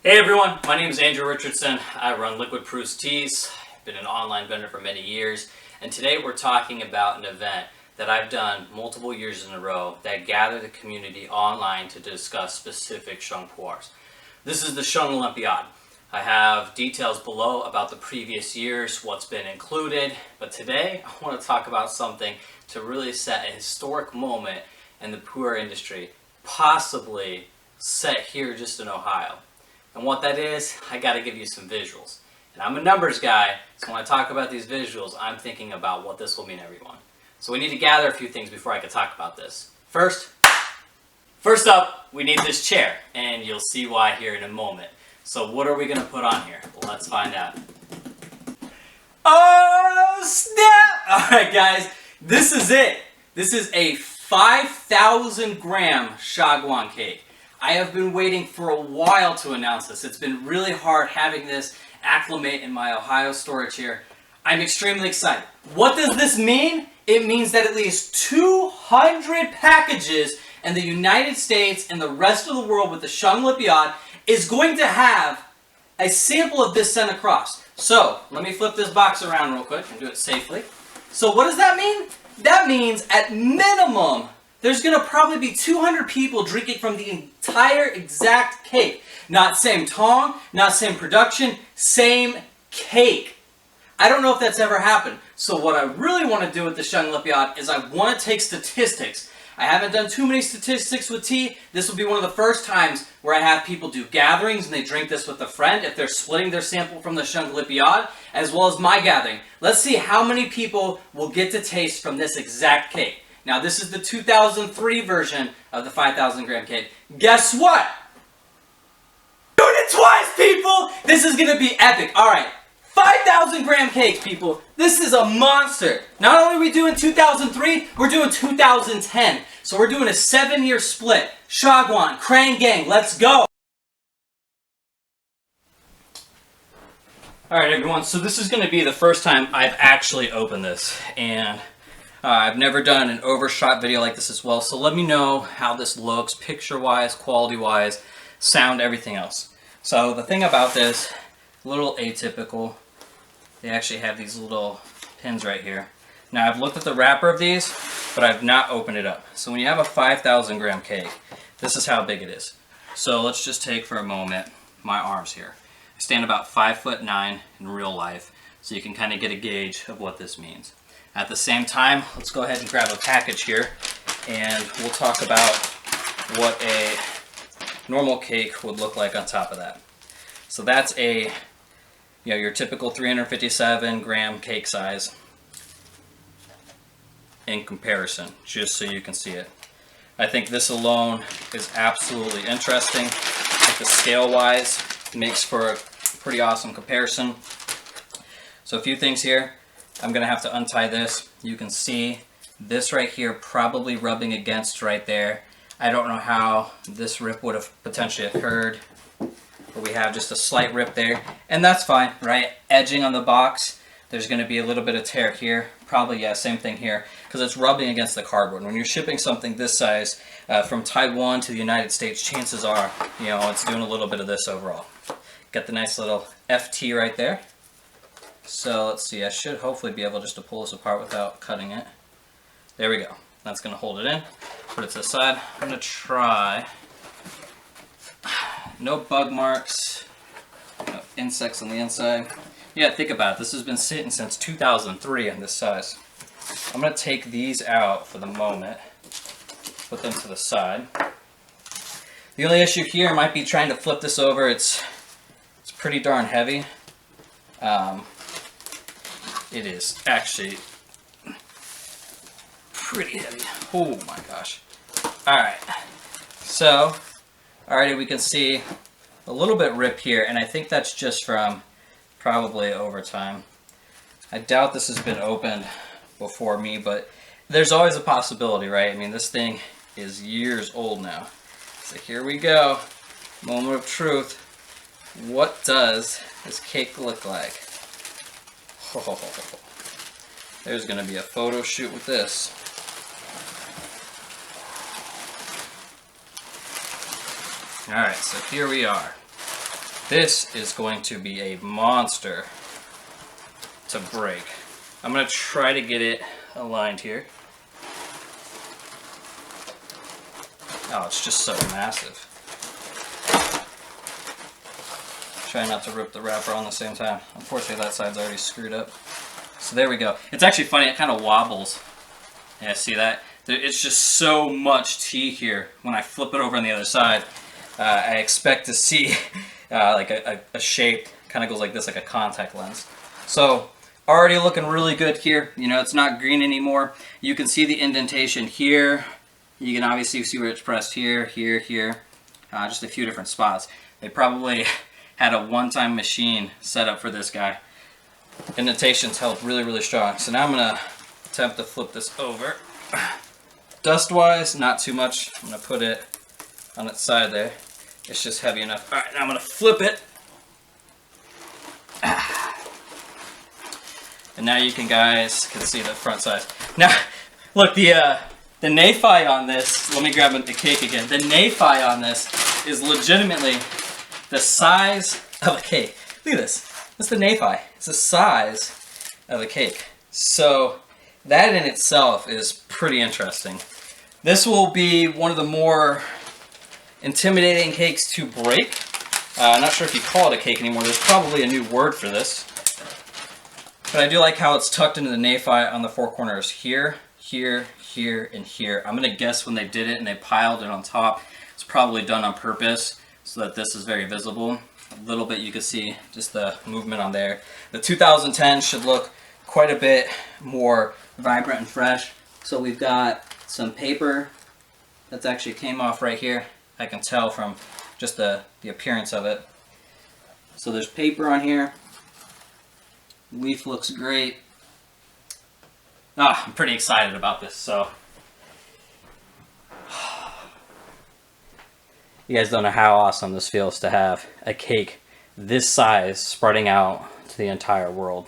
Hey everyone, my name is Andrew Richardson. I run Liquid Proofs Teas. I've been an online vendor for many years, and today we're talking about an event that I've done multiple years in a row that gather the community online to discuss specific Sheng Puerhs. This is the Sheng Olympiad. I have details below about the previous years, what's been included, but today I want to talk about something to really set a historic moment in the Puerh industry, possibly set here just in Ohio. And what that is, I got to give you some visuals. And I'm a numbers guy, so when I talk about these visuals, I'm thinking about what this will mean to everyone. So we need to gather a few things before I can talk about this. First up, we need this chair, and you'll see why here in a moment. So what are we going to put on here? Well, let's find out. Oh, snap! Alright guys, this is it. This is a 5,000 gram shagwan cake. I have been waiting for a while to announce this. It's been really hard having this acclimate in my Ohio storage here. I'm extremely excited. What does this mean? It means that at least 200 packages in the United States and the rest of the world with the Sheng Olympiad is going to have a sample of this sent across. So, let me flip this box around real quick and do it safely. So what does that mean? That means at minimum, there's going to probably be 200 people drinking from the entire exact cake. Not same tong, not same production, same cake. I don't know if that's ever happened. So what I really want to do with the Sheng Olympiad is I want to take statistics. I haven't done too many statistics with tea. This will be one of the first times where I have people do gatherings and they drink this with a friend if they're splitting their sample from the Sheng Olympiad, as well as my gathering. Let's see how many people will get to taste from this exact cake. Now this is the 2003 version of the 5,000 gram cake. Guess what? Doing it twice, people! This is gonna be epic. Alright, 5,000 gram cake, people. This is a monster. Not only are we doing 2003, we're doing 2010. So we're doing a 7-year split. Shagwan, Krang Gang, let's go! Alright everyone, so this is gonna be the first time I've actually opened this. And I've never done an overshot video like this as well, so let me know how this looks picture-wise, quality-wise, sound, everything else. So the thing about this, a little atypical, they actually have these little pins right here. Now I've looked at the wrapper of these, but I've not opened it up. So when you have a 5,000 gram cake, this is how big it is. So let's just take for a moment my arms here. I stand about 5'9" in real life, so you can kind of get a gauge of what this means. At the same time, let's go ahead and grab a package here and we'll talk about what a normal cake would look like on top of that. So that's a, your typical 357 gram cake size in comparison, just so you can see it. I think this alone is absolutely interesting. I think the scale-wise makes for a pretty awesome comparison. So a few things here. I'm going to have to untie this. You can see this right here probably rubbing against right there. I don't know how this rip would have potentially occurred, but we have just a slight rip there, and that's fine, right? Edging on the box, there's going to be a little bit of tear here. Probably, yeah, same thing here, because it's rubbing against the cardboard. When you're shipping something this size from Taiwan to the United States, chances are, it's doing a little bit of this overall. Got the nice little FT right there. So let's see, I should hopefully be able just to pull this apart without cutting it. There we go. That's going to hold it in. Put it to the side. I'm going to try. No bug marks. No insects on the inside. Yeah, think about it. This has been sitting since 2003 in this size. I'm going to take these out for the moment. Put them to the side. The only issue here might be trying to flip this over. It's pretty darn heavy. It is actually pretty heavy. Oh my gosh. Alright. So, already we can see a little bit rip here, and I think that's just from probably overtime. I doubt this has been opened before me, but there's always a possibility, right? I mean, this thing is years old now. So here we go. Moment of truth. What does this cake look like? Oh, there's going to be a photo shoot with this. Alright, so here we are. This is going to be a monster to break. I'm going to try to get it aligned here. Oh, it's just so massive. Try not to rip the wrapper on the same time. Unfortunately, that side's already screwed up. So there we go. It's actually funny, it kind of wobbles. Yeah, see that? It's just so much tea here. When I flip it over on the other side, I expect to see like a shape, kind of goes like this, like a contact lens. So already looking really good here. You know, it's not green anymore. You can see the indentation here. You can obviously see where it's pressed here, here, here. Just a few different spots. They probably had a one-time machine set up for this guy. Indentations held really, really strong. So now I'm going to attempt to flip this over. Dust-wise, not too much. I'm going to put it on its side there. It's just heavy enough. All right, now I'm going to flip it. And now you guys can see the front side. Now, look, the NAFI on this, let me grab the cake again. The NAFI on this is legitimately the size of a cake. Look at this. That's the NAFI. It's the size of a cake. So that in itself is pretty interesting. This will be one of the more intimidating cakes to break. I'm not sure if you call it a cake anymore. There's probably a new word for this. But I do like how it's tucked into the NAFI on the four corners here, here, here, and here. I'm going to guess when they did it and they piled it on top, it's probably done on purpose so that this is very visible. A little bit you can see just the movement on there. The 2010 should look quite a bit more vibrant and fresh. So we've got some paper that's actually came off right here. I can tell from just the appearance of it. So there's paper on here. Leaf looks great. I'm pretty excited about this. So you guys don't know how awesome this feels to have a cake this size spreading out to the entire world.